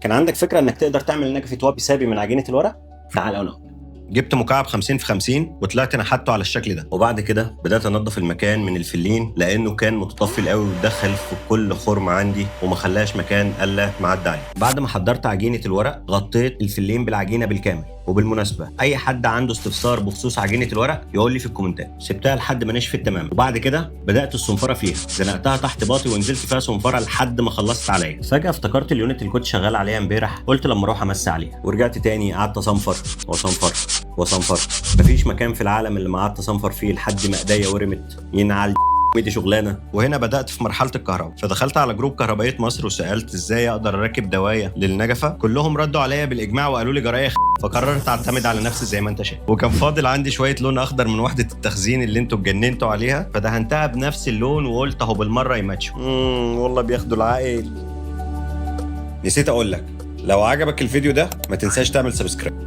كان عندك فكرة انك تقدر تعمل نجفة وابي سابي من عجينة الورق؟ تعال انا أقول. جبت مكعب 50 في 50 وطلعت نحته على الشكل ده، وبعد كده بدأت انضف المكان من الفلين لانه كان متطفل قوي ودخل في كل خرم عندي وما خلاش مكان الا معدي عليه. بعد ما حضرت عجينة الورق غطيت الفلين بالعجينة بالكامل. وبالمناسبة اي حد عنده استفسار بخصوص عجينة الورق يقول لي في الكومنتات. سبتها لحد ما نشفت تماما، وبعد كده بدأت الصنفرة فيها، زنقتها تحت باطي ونزلت فيها صنفرة لحد ما خلصت عليها. فجأة افتكرت اليونت اللي كنت شغال عليها امبارح، قلت لما اروح امسي عليها، ورجعت تاني قعدت اصنفر وصنفر. مفيش مكان في العالم اللي ما قعدت اصنفر فيه لحد ما ايديا ورمت. ينعل دي شغلانه. وهنا بدات في مرحله الكهرباء، فدخلت على جروب كهربائيه مصر وسالت ازاي اقدر اركب دوايه للنجفه. كلهم ردوا عليا بالاجماع وقالوا لي جرايه فقررت اعتمد على نفسي زي ما انت شايف. وكان فاضل عندي شويه لون اخضر من وحده التخزين اللي انتوا اتجننتوا عليها، فدهنتها بنفس اللون وقلت اهو بالمره يماتشوا. والله بياخدوا العقل. نسيت اقول لك، لو عجبك الفيديو ده ما تنساش تعمل سبسكرايب.